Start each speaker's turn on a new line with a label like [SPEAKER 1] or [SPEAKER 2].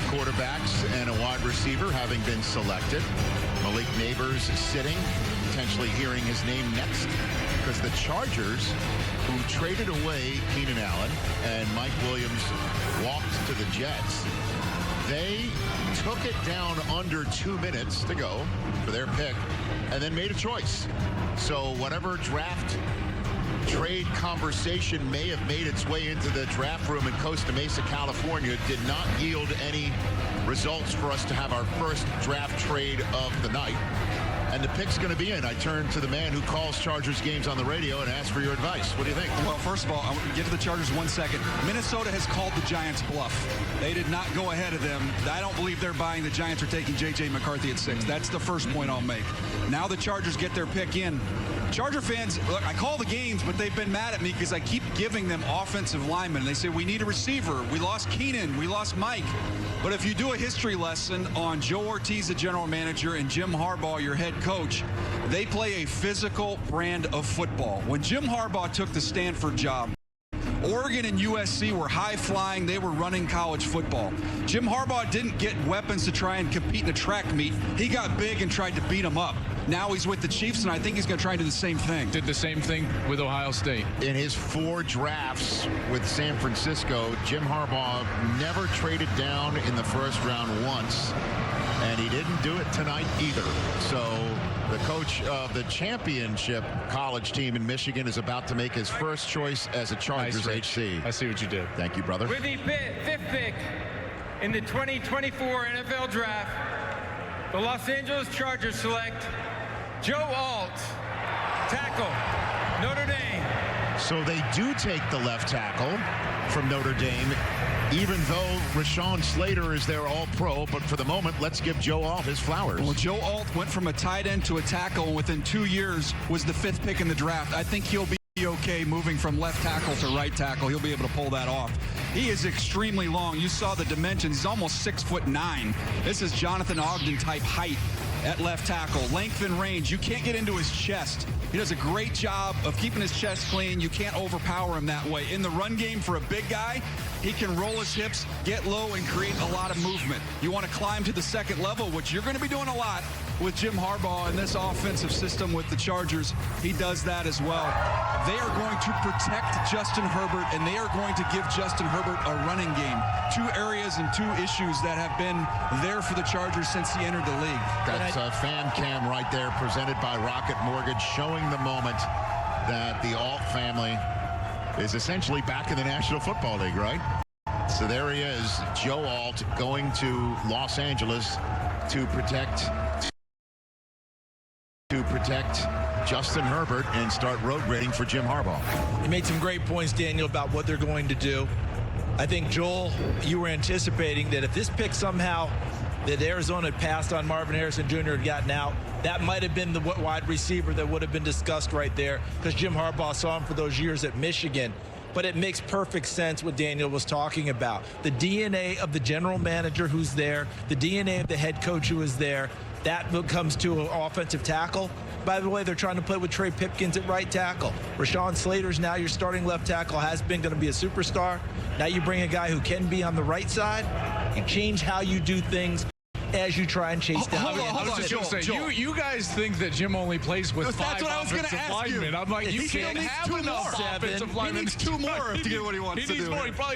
[SPEAKER 1] quarterbacks and a wide receiver having been selected. Malik Neighbors sitting, potentially hearing his name next, because the Chargers, who traded away Keenan Allen and Mike Williams, walked to the Jets. They took it down under 2 minutes to go for their pick and then made a choice. So whatever draft trade conversation may have made its way into the draft room in Costa Mesa, California, did not yield any results for us to have our first draft trade of the night. And the pick's going to be in. I turn to the man who calls Chargers games on the radio and ask for your advice. What do you think?
[SPEAKER 2] Well, first of all, I want to get to the Chargers 1 second. Minnesota has called the Giants bluff. They did not go ahead of them. I don't believe they're buying the Giants are taking J.J. McCarthy at 6. That's the first point I'll make. Now the Chargers get their pick in. Charger fans, look, I call the games, but they've been mad at me because I keep giving them offensive linemen. They say, we need a receiver. We lost Keenan. We lost Mike. But if you do a history lesson on Joe Ortiz, the general manager, and Jim Harbaugh, your head coach, they play a physical brand of football. When Jim Harbaugh took the Stanford job, Oregon and USC were high-flying. They were running college football. Jim Harbaugh didn't get weapons to try and compete in a track meet. He got big and tried to beat them up. Now he's with the Chiefs, and I think he's going to try and do the same thing.
[SPEAKER 3] Did the same thing with Ohio State.
[SPEAKER 1] In his 4 drafts with San Francisco, Jim Harbaugh never traded down in the first round once, and he didn't do it tonight either. So the coach of the championship college team in Michigan is about to make his first choice as a Chargers HC.
[SPEAKER 3] I see what you did.
[SPEAKER 1] Thank you, brother.
[SPEAKER 4] With the 5th pick in the 2024 NFL Draft, the Los Angeles Chargers select Joe Alt, tackle, Notre Dame.
[SPEAKER 1] So they do take the left tackle from Notre Dame, even though Rashawn Slater is their all-pro. But for the moment, let's give Joe Alt his flowers.
[SPEAKER 2] Well, Joe Alt went from a tight end to a tackle, and within 2 years was the 5th pick in the draft. I think he'll be okay moving from left tackle to right tackle. He'll be able to pull that off. He is extremely long. You saw the dimensions. He's almost 6'9". This is Jonathan Ogden type height at left tackle. Length and range. You can't get into his chest. He does a great job of keeping his chest clean. You can't overpower him that way. In the run game for a big guy, he can roll his hips, get low, and create a lot of movement. You want to climb to the second level, which you're going to be doing a lot with Jim Harbaugh in this offensive system with the Chargers. He does that as well. They are going to protect Justin Herbert, and they are going to give Justin Herbert a running game. 2 areas and 2 issues that have been there for the Chargers since he entered the league.
[SPEAKER 1] That's a fan cam right there presented by Rocket Mortgage, showing the moment that the Alt family is essentially back in the National Football League, right? So there he is, Joe Alt, going to Los Angeles to protect Justin Herbert and start road grading for Jim Harbaugh.
[SPEAKER 5] You made some great points, Daniel, about what they're going to do. I think, Joel, you were anticipating that if this pick somehow that Arizona had passed on Marvin Harrison Jr. had gotten out, that might have been the wide receiver that would have been discussed right there, because Jim Harbaugh saw him for those years at Michigan. But it makes perfect sense what Daniel was talking about. The DNA of the general manager who's there, the DNA of the head coach who is there, that comes to an offensive tackle. By the way, they're trying to play with Trey Pipkins at right tackle. Rashawn Slater's now your starting left tackle, has been going to be a superstar. Now you bring a guy who can be on the right side. You change how you do things as you try and chase down.
[SPEAKER 3] I was just going to say, you guys think that Jim only plays with 5 offensive linemen. I'm like, you can't have enough offensive linemen.
[SPEAKER 2] He needs 2 more to get what he wants to do.
[SPEAKER 3] He probably